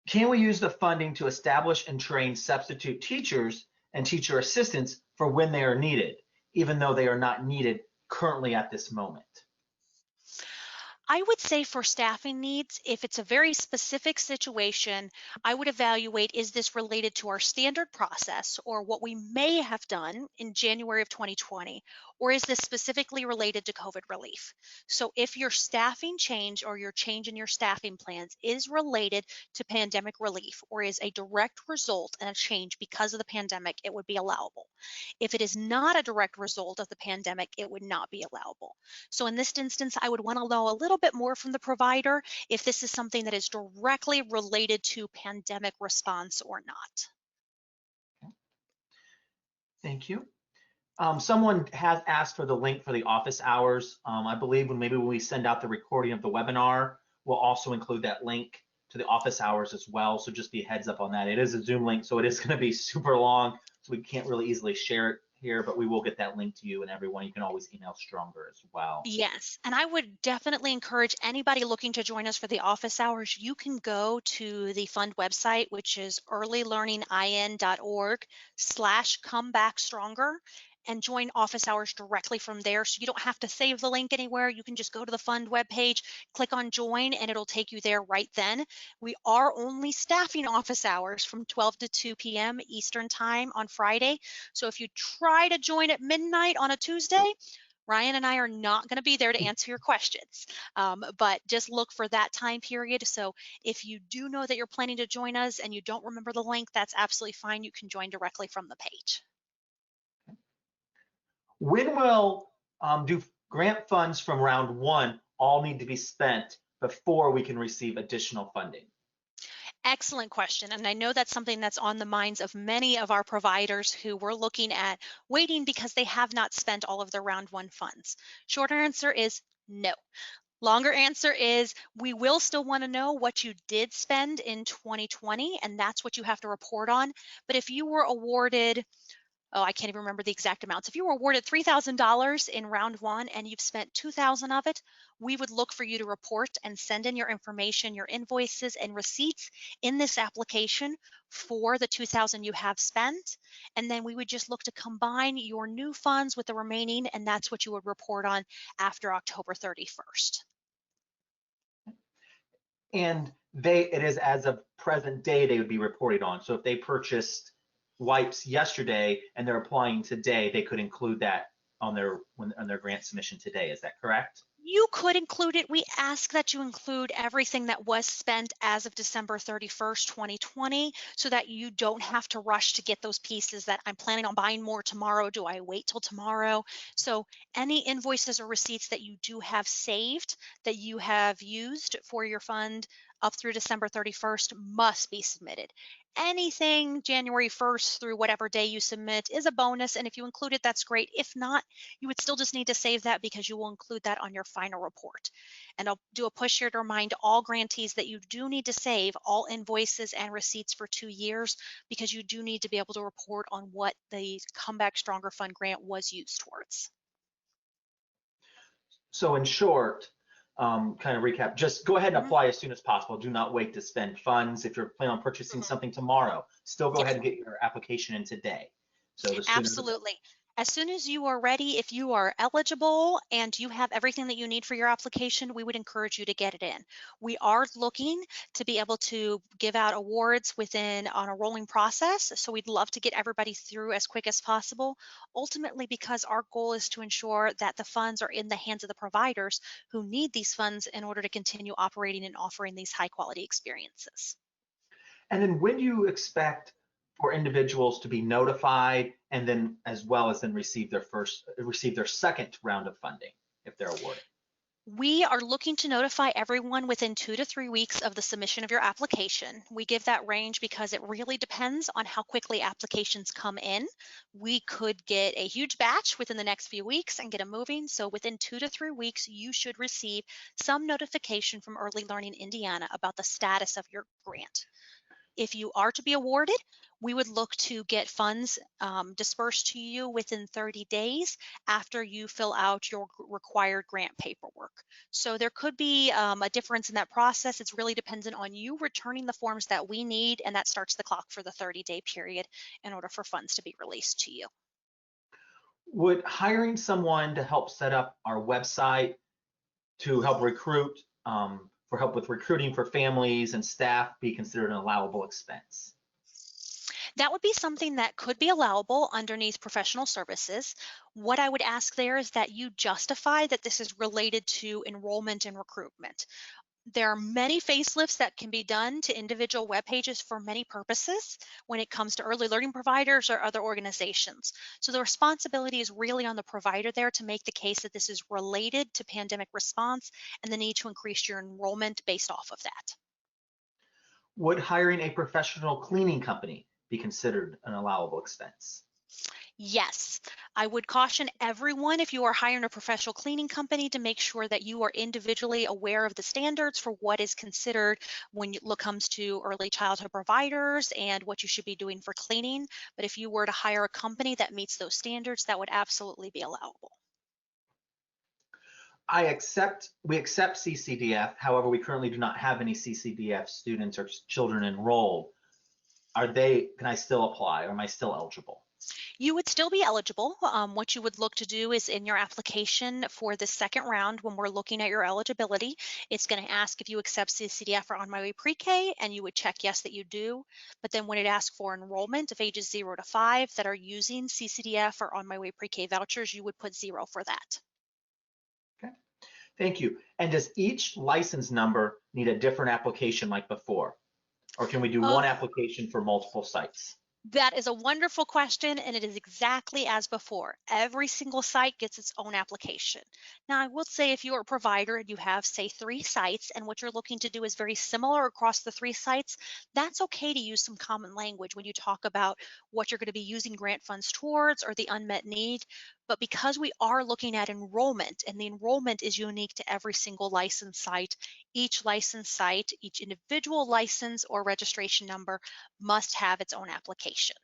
Can we use the funding to establish and train substitute teachers and teacher assistants for when they are needed, even though they are not needed currently at this moment? I would say for staffing needs, if it's a very specific situation, I would evaluate, is this related to our standard process or what we may have done in January of 2020, or is this specifically related to COVID relief? So if your staffing change or your change in your staffing plans is related to pandemic relief or is a direct result and a change because of the pandemic, it would be allowable. If it is not a direct result of the pandemic, it would not be allowable. So in this instance, I would want to know a little bit more from the provider if this is something that is directly related to pandemic response or not. Thank you. Someone has asked for the link for the office hours. I believe when we send out the recording of the webinar, we'll also include that link to the office hours as well. So just be a heads up on that. It is a Zoom link, so it is going to be super long, so we can't really easily share it here, but we will get that link to you and everyone. You can always email Stronger as well. Yes, and I would definitely encourage anybody looking to join us for the office hours. You can go to the fund website, which is earlylearningin.org/comebackstronger and join office hours directly from there. So you don't have to save the link anywhere. You can just go to the fund webpage, click on join, and it'll take you there right then. We are only staffing office hours from 12 to 2 p.m. Eastern time on Friday. So if you try to join at midnight on a Tuesday, Ryan and I are not going to be there to answer your questions, but just look for that time period. So if you do know that you're planning to join us and you don't remember the link, that's absolutely fine. You can join directly from the page. When will do grant funds from round one all need to be spent before we can receive additional funding? Excellent question. And I know that's something that's on the minds of many of our providers who were looking at waiting because they have not spent all of their round one funds. Shorter answer is no. Longer answer is we will still want to know what you did spend in 2020, and that's what you have to report on. But if you were awarded, oh, I can't even remember the exact amounts. If you were awarded $3,000 in round one and you've spent 2,000 of it, we would look for you to report and send in your information, your invoices and receipts in this application for the 2,000 you have spent. And then we would just look to combine your new funds with the remaining, and that's what you would report on after October 31st. And it is as of present day they would be reported on. So if they purchased wipes yesterday and they're applying today, they could include that on their grant submission today. Is that correct? You could include it. We ask that you include everything that was spent as of December 31st, 2020, so that you don't have to rush to get those pieces that I'm planning on buying more tomorrow. Do I wait till tomorrow? So any invoices or receipts that you do have saved that you have used for your fund up through December 31st must be submitted. anything January 1st through whatever day you submit is a bonus. And if you include it, that's great. If not, you would still just need to save that because you will include that on your final report. And I'll do a push here to remind all grantees that you do need to save all invoices and receipts for 2 years because you do need to be able to report on what the Comeback Stronger Fund grant was used towards. So in short, kind of recap, just go ahead and Mhm, apply as soon as possible. Do not wait to spend funds. If you're planning on purchasing mhm. something tomorrow, still go Yes. ahead and get your application in today. So the sooner the better. Absolutely. As soon as you are ready, if you are eligible and you have everything that you need for your application, we would encourage you to get it in. We are looking to be able to give out awards within on a rolling process. So we'd love to get everybody through as quick as possible, ultimately because our goal is to ensure that the funds are in the hands of the providers who need these funds in order to continue operating and offering these high quality experiences. And then when do you expect for individuals to be notified and then as well as then receive their second round of funding if they're awarded? We are looking to notify everyone within 2 to 3 weeks of the submission of your application. We give that range because it really depends on how quickly applications come in. We could get a huge batch within the next few weeks and get them moving. So within 2 to 3 weeks, you should receive some notification from Early Learning Indiana about the status of your grant. If you are to be awarded, we would look to get funds dispersed to you within 30 days after you fill out your required grant paperwork. So there could be a difference in that process. It's really dependent on you returning the forms that we need, and that starts the clock for the 30-day period in order for funds to be released to you. Would hiring someone to help set up our website to help recruit, for help with recruiting for families and staff be considered an allowable expense? That would be something that could be allowable underneath professional services. What I would ask there is that you justify that this is related to enrollment and recruitment. There are many facelifts that can be done to individual web pages for many purposes when it comes to early learning providers or other organizations. So the responsibility is really on the provider there to make the case that this is related to pandemic response and the need to increase your enrollment based off of that. Would hiring a professional cleaning company be considered an allowable expense? Yes, I would caution everyone if you are hiring a professional cleaning company to make sure that you are individually aware of the standards for what is considered when it comes to early childhood providers and what you should be doing for cleaning. But if you were to hire a company that meets those standards, that would absolutely be allowable. We accept CCDF. However, we currently do not have any CCDF students or children enrolled. Can I still apply or am I still eligible? You would still be eligible. What you would look to do is in your application for the second round, when we're looking at your eligibility, it's going to ask if you accept CCDF or On My Way Pre-K, and you would check yes that you do. But then when it asks for enrollment of ages 0 to 5 that are using CCDF or On My Way Pre-K vouchers, you would put 0 for that. Okay, thank you. And does each license number need a different application like before? Or can we do one Oh, application for multiple sites? that is a wonderful question, and it is exactly as before. Every single site gets its own application. Now, I will say if you're a provider and you have, say, 3 sites, and what you're looking to do is very similar across the 3 sites, that's okay to use some common language when you talk about what you're going to be using grant funds towards or the unmet need. But because we are looking at enrollment, and the enrollment is unique to every single license site, each individual license or registration number must have its own application.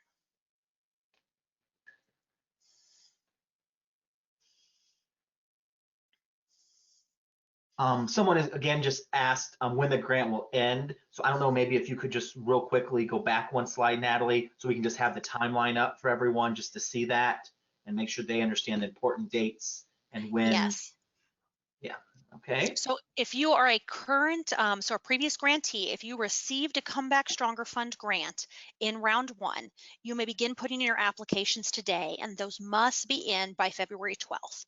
Someone has again just asked when the grant will end. So I don't know, maybe if you could just real quickly go back one slide, Natalie, so we can just have the timeline up for everyone just to see that and make sure they understand the important dates and when. Yes. Yeah, okay. So if you are a current, so a previous grantee, if you received a Comeback Stronger Fund grant in round one, you may begin putting in your applications today, and those must be in by February 12th.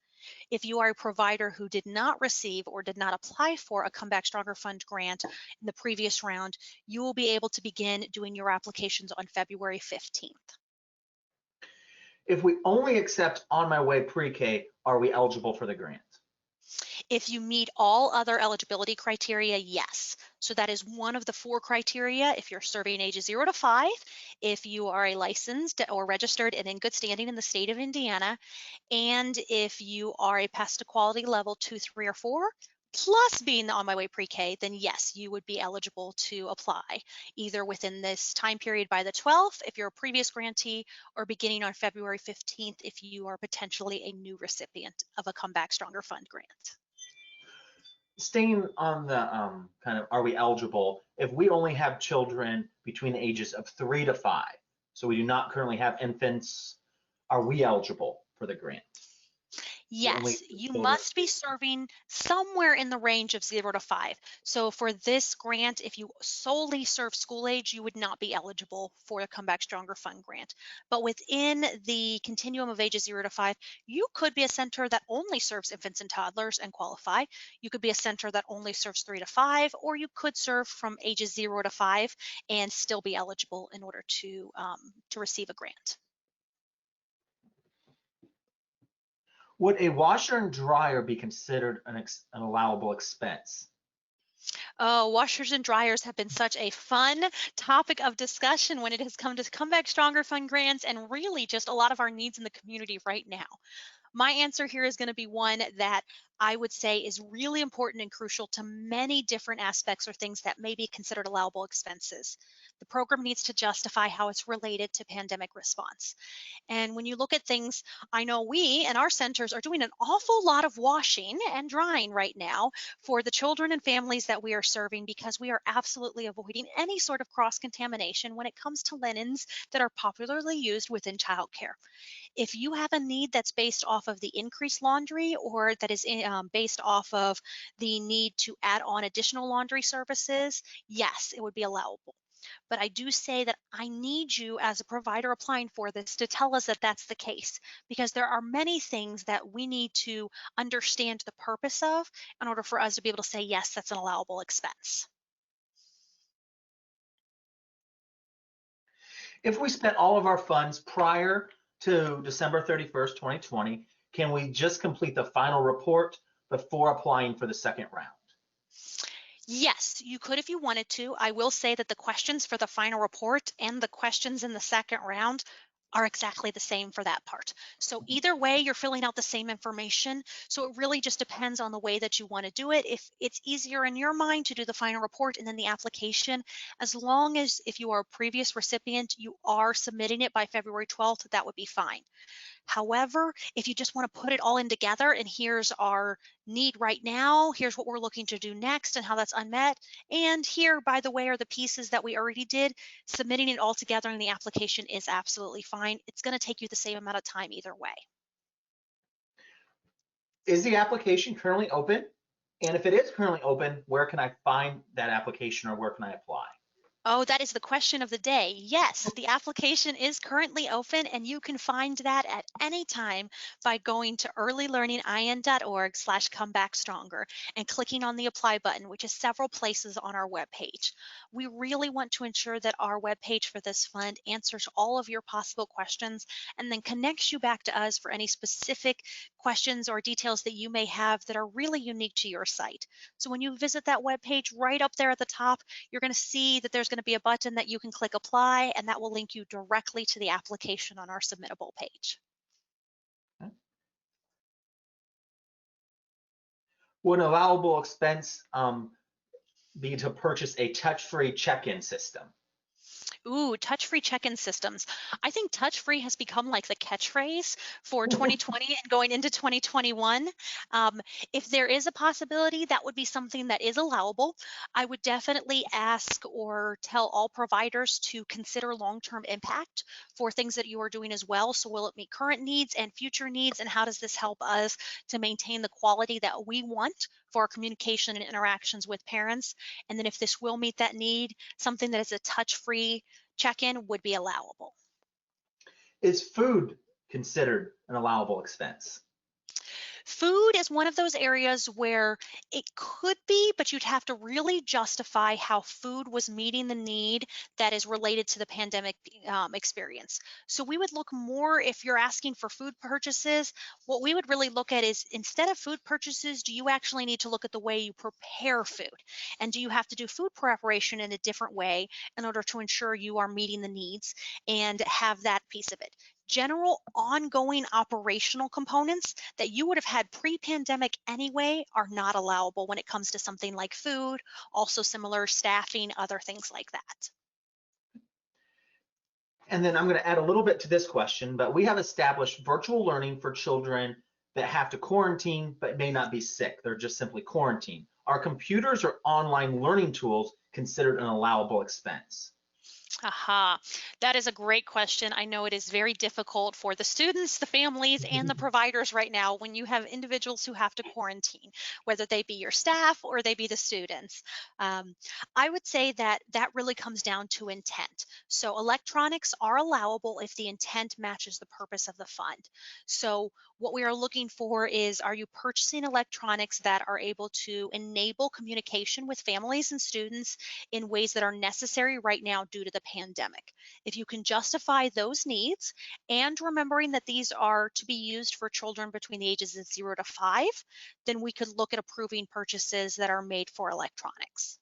If you are a provider who did not receive or did not apply for a Comeback Stronger Fund grant in the previous round, you will be able to begin doing your applications on February 15th. If we only accept On My Way Pre-K, are we eligible for the grant? If you meet all other eligibility criteria, yes. So that is one of the four criteria. If you're serving ages 0 to 5, if you are a licensed or registered and in good standing in the state of Indiana, and if you are a past equality level 2, 3, or 4, plus being the On My Way pre-K, then yes, you would be eligible to apply either within this time period by the 12th if you're a previous grantee, or beginning on February 15th if you are potentially a new recipient of a Come Back Stronger Fund grant. Staying on the kind of are we eligible, if we only have children between the ages of 3 to 5, so we do not currently have infants, are we eligible for the grant? We only Yes, you children. must be serving somewhere in the range of 0 to 5. So for this grant, if you solely serve school age, you would not be eligible for the Come Back Stronger Fund grant. But within the continuum of ages 0 to 5, you could be a center that only serves infants and toddlers and qualify. You could be a center that only serves 3 to 5, or you could serve from ages 0 to 5 and still be eligible in order to receive a grant. Would a washer and dryer be considered an allowable expense? Oh, washers and dryers have been such a fun topic of discussion when it has come to Come Back Stronger Fund grants and really just a lot of our needs in the community right now. My answer here is going to be one that I would say is really important and crucial to many different aspects or things that may be considered allowable expenses. The program needs to justify how it's related to pandemic response. And when you look at things, I know we and our centers are doing an awful lot of washing and drying right now for the children and families that we are serving because we are absolutely avoiding any sort of cross contamination when it comes to linens that are popularly used within childcare. If you have a need that's based off of the increased laundry or that is based off of the need to add on additional laundry services, yes, it would be allowable. But I do say that I need you as a provider applying for this to tell us that that's the case, because there are many things that we need to understand the purpose of in order for us to be able to say, yes, that's an allowable expense. If we spent all of our funds prior to December 31st, 2020, can we just complete the final report before applying for the second round? Yes, you could if you wanted to. I will say that the questions for the final report and the questions in the second round are exactly the same for that part. So either way, you're filling out the same information. So it really just depends on the way that you want to do it. If it's easier in your mind to do the final report and then the application, as long as if you are a previous recipient, you are submitting it by February 12th, that would be fine. However, if you just want to put it all in together and here's our need right now, here's what we're looking to do next and how that's unmet, and here, by the way, are the pieces that we already did, submitting it all together in the application is absolutely fine. It's going to take you the same amount of time either way. Is the application currently open? And if it is currently open, where can I find that application or where can I apply? Oh, that is the question of the day. Yes, the application is currently open and you can find that at any time by going to earlylearningin.org/comebackstronger and clicking on the apply button, which is several places on our webpage. We really want to ensure that our webpage for this fund answers all of your possible questions and then connects you back to us for any specific questions or details that you may have that are really unique to your site. So when you visit that webpage, right up there at the top, you're going to see that there's going to be a button that you can click apply, and that will link you directly to the application on our submittable page. Would an allowable expense be to purchase a touch-free check-in system? Ooh, touch-free check-in systems. I think touch-free has become like the catchphrase for 2020 and going into 2021. Um, if there is a possibility, that would be something that is allowable. I would definitely ask or tell all providers to consider long-term impact for things that you are doing as well. So will it meet current needs and future needs, and how does this help us to maintain the quality that we want for our communication and interactions with parents? And then if this will meet that need, something that is a touch-free check-in would be allowable. Is food considered an allowable expense? Food is is one of those areas where it could be, but you'd have to really justify how food was meeting the need that is related to the pandemic experience. So we would look more if you're asking for food purchases. What we would really look at is instead of food purchases, do you actually need to look at the way you prepare food? And do you have to do food preparation in a different way in order to ensure you are meeting the needs and have that piece of it? General ongoing operational components that you would have had pre-pandemic anyway are not allowable when it comes to something like food, also similar staffing, other things like that. And then I'm going to add a little bit to this question, but we have established virtual learning for children that have to quarantine but may not be sick. They're just simply quarantined. Are computers or online learning tools considered an allowable expense? Aha, that is a great question. I know it is very difficult for the students, the families, and the providers right now when you have individuals who have to quarantine, whether they be your staff or they be the students. Um, I would say that that really comes down to intent. So electronics are allowable if the intent matches the purpose of the fund. So what we are looking for is, are you purchasing electronics that are able to enable communication with families and students in ways that are necessary right now due to the pandemic? If you can justify those needs and remembering that these are to be used for children between the ages of 0 to 5, then we could look at approving purchases that are made for electronics.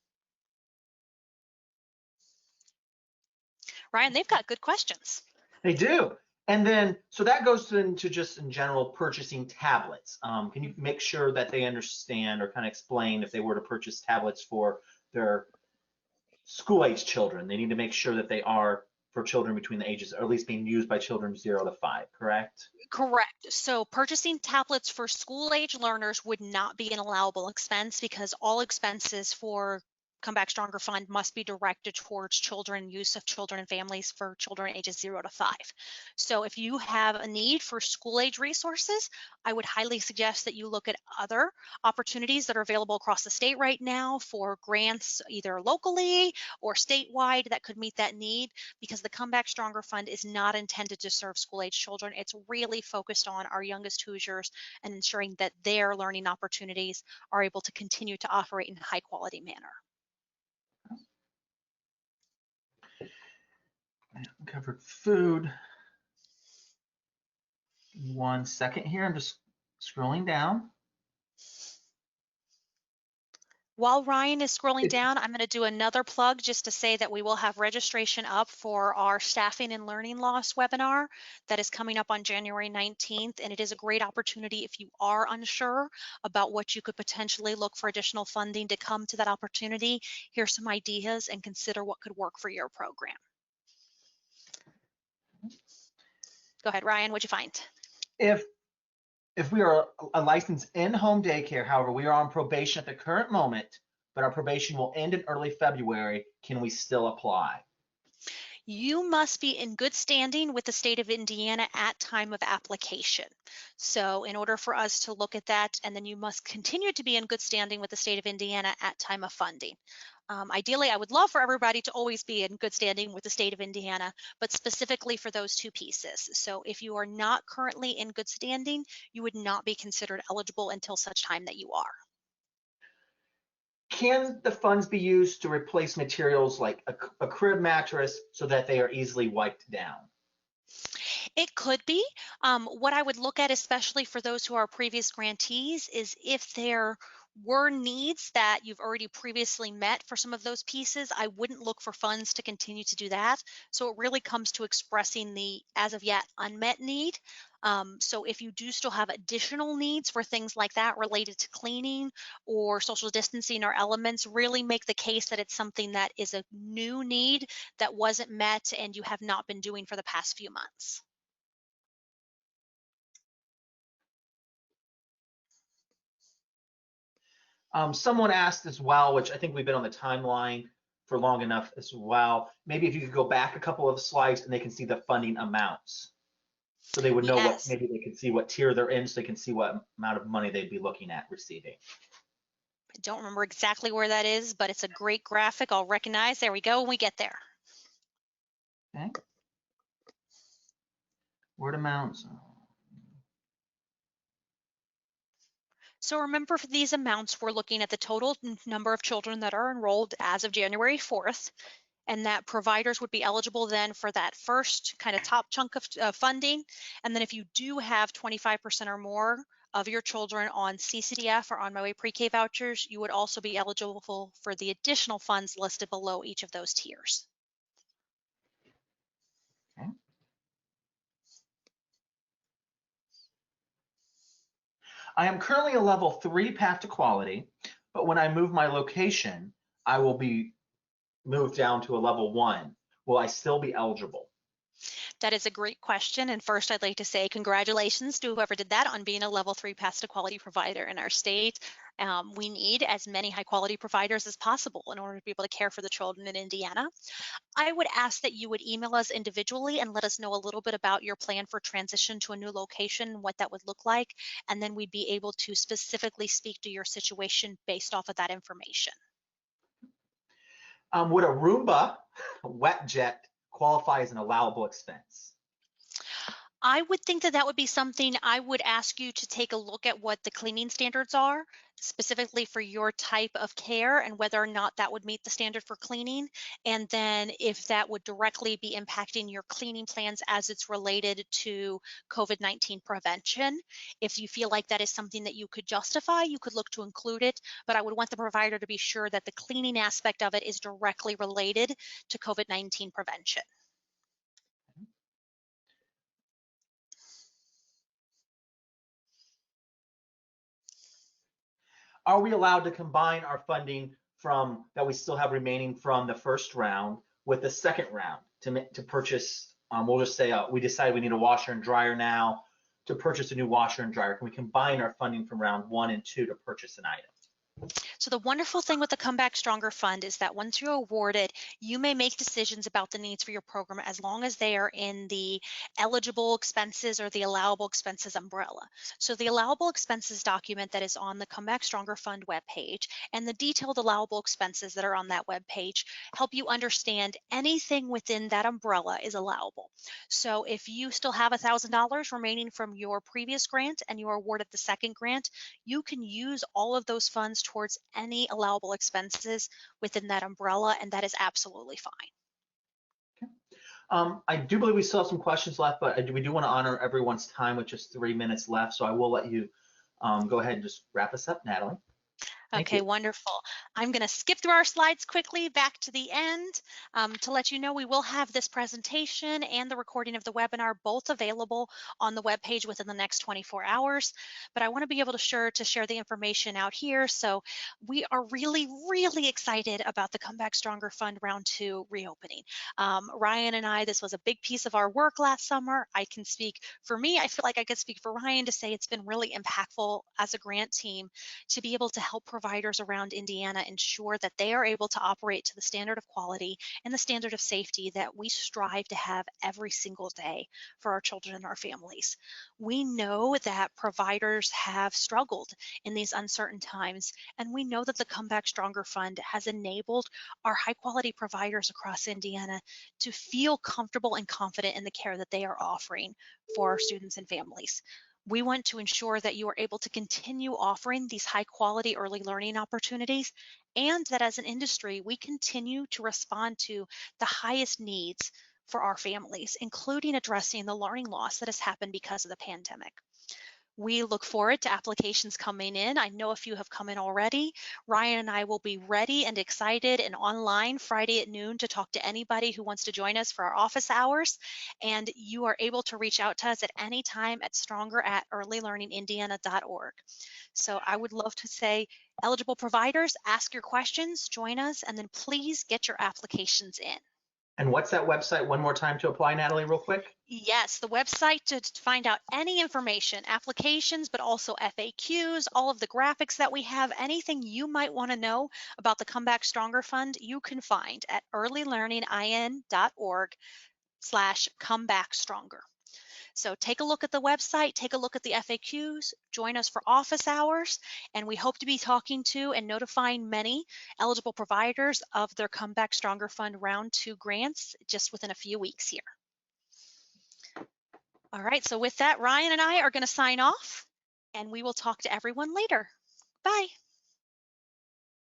Ryan, they've got good questions. They do. And then, so that goes into just in general purchasing tablets. Can you make sure that they understand or kind of explain if they were to purchase tablets for their school age children? They need to make sure that they are for children between the ages, or at least being used by children 0 to 5, correct? Correct. So purchasing tablets for school age learners would not be an allowable expense because all expenses for Come Back Stronger Fund must be directed towards children, use of children and families for children ages 0 to 5. So if you have a need for school age resources, I would highly suggest that you look at other opportunities that are available across the state right now for grants, either locally or statewide, that could meet that need, because the Come Back Stronger Fund is not intended to serve school age children. It's really focused on our youngest Hoosiers and ensuring that their learning opportunities are able to continue to operate in a high quality manner. Covered food. 1 second here. I'm just scrolling down. While Ryan is scrolling down, I'm going to do another plug just to say that we will have registration up for our Staffing and Learning Loss webinar that is coming up on January 19th. And it is a great opportunity if you are unsure about what you could potentially look for additional funding to come to that opportunity. Here's some ideas and consider what could work for your program. Go ahead, Ryan, what'd you find? If we are a licensed in-home daycare, however, we are on probation at the current moment, but our probation will end in early February, can we still apply? You must be in good standing with the state of Indiana at time of application. So in order for us to look at that, and then you must continue to be in good standing with the state of Indiana at time of funding. Ideally, I would love for everybody to always be in good standing with the state of Indiana, but specifically for those two pieces. So if you are not currently in good standing, you would not be considered eligible until such time that you are. Can the funds be used to replace materials like a crib mattress so that they are easily wiped down? It could be. What I would look at, especially for those who are previous grantees, is if there were needs that you've already previously met for some of those pieces, I wouldn't look for funds to continue to do that. So it really comes to expressing the as of yet unmet need. So if you do still have additional needs for things like that related to cleaning or social distancing or elements, really make the case that it's something that is a new need that wasn't met and you have not been doing for the past few months. Someone asked as well, which I think we've been on the timeline for long enough as well. Maybe if you could go back a couple of slides and they can see the funding amounts. So they would know what, Yes. maybe they can see what tier they're in so they can see what amount of money they'd be looking at receiving. I don't remember exactly where that is, but it's a great graphic. I'll recognize. There we go when we get there. Okay. Word amounts. So remember, for these amounts, we're looking at the total number of children that are enrolled as of January 4th, and that providers would be eligible then for that first kind of top chunk of funding. And then if you do have 25% or more of your children on CCDF or on My Way Pre-K vouchers, you would also be eligible for the additional funds listed below each of those tiers. Okay. I am currently a level 3 path to quality, but when I move my location, I will be moved down to a level 1. Will I still be eligible? That is a great question. And first, I'd like to say congratulations to whoever did that on being a level 3 pass to quality provider in our state. We need as many high quality providers as possible in order to be able to care for the children in Indiana. I would ask that you would email us individually and let us know a little bit about your plan for transition to a new location, what that would look like, and then we'd be able to specifically speak to your situation based off of that information. Would a Roomba wet jet qualify as an allowable expense? I would think that that would be something I would ask you to take a look at what the cleaning standards are, specifically for your type of care and whether or not that would meet the standard for cleaning. And then if that would directly be impacting your cleaning plans as it's related to COVID-19 prevention. If you feel like that is something that you could justify, you could look to include it. But I would want the provider to be sure that the cleaning aspect of it is directly related to COVID-19 prevention. Are we allowed to combine our funding from that we still have remaining from the first round with the second round to purchase? We'll just say we decide we need a washer and dryer now to purchase a new washer and dryer. Can we combine our funding from round 1 and 2 to purchase an item? So the wonderful thing with the Come Back Stronger Fund is that once you're awarded, you may make decisions about the needs for your program as long as they are in the eligible expenses or the allowable expenses umbrella. So the allowable expenses document that is on the Come Back Stronger Fund webpage and the detailed allowable expenses that are on that webpage help you understand anything within that umbrella is allowable. So if you still have $1,000 remaining from your previous grant and you are awarded the second grant, you can use all of those funds towards any allowable expenses within that umbrella, and that is absolutely fine. I do believe we still have some questions left, but we do want to honor everyone's time with just 3 minutes left. So I will let you go ahead and just wrap us up, Natalie. Thank Okay, you. wonderful. I'm going to skip through our slides quickly back to the end to let you know we will have this presentation and the recording of the webinar both available on the webpage within the next 24 hours. But I want to be able to share the information out here. So we are really, really excited about the Come Back Stronger Fund Round 2 reopening. Ryan and I, this was a big piece of our work last summer. I can speak for me. I feel like I could speak for Ryan to say it's been really impactful as a grant team to be able to help providers around Indiana ensure that they are able to operate to the standard of quality and the standard of safety that we strive to have every single day for our children and our families. We know that providers have struggled in these uncertain times, and we know that the Come Back Stronger Fund has enabled our high quality providers across Indiana to feel comfortable and confident in the care that they are offering for our students and families. We want to ensure that you are able to continue offering these high quality early learning opportunities, and that as an industry, we continue to respond to the highest needs for our families, including addressing the learning loss that has happened because of the pandemic. We look forward to applications coming in. I know a few have come in already. Ryan and I will be ready and excited and online Friday at noon to talk to anybody who wants to join us for our office hours. And you are able to reach out to us at any time at stronger@earlylearningindiana.org. So I would love to say, eligible providers, ask your questions, join us, and then please get your applications in. And what's that website one more time to apply, Natalie, real quick? Yes, the website to find out any information, applications, but also FAQs, all of the graphics that we have, anything you might want to know about the Come Back Stronger Fund, you can find at earlylearningin.org/comebackstronger. So take a look at the website, take a look at the FAQs, join us for office hours, and we hope to be talking to and notifying many eligible providers of their Come Back Stronger Fund Round 2 grants just within a few weeks here. All right, so with that, Ryan and I are going to sign off. and we will talk to everyone later. Bye.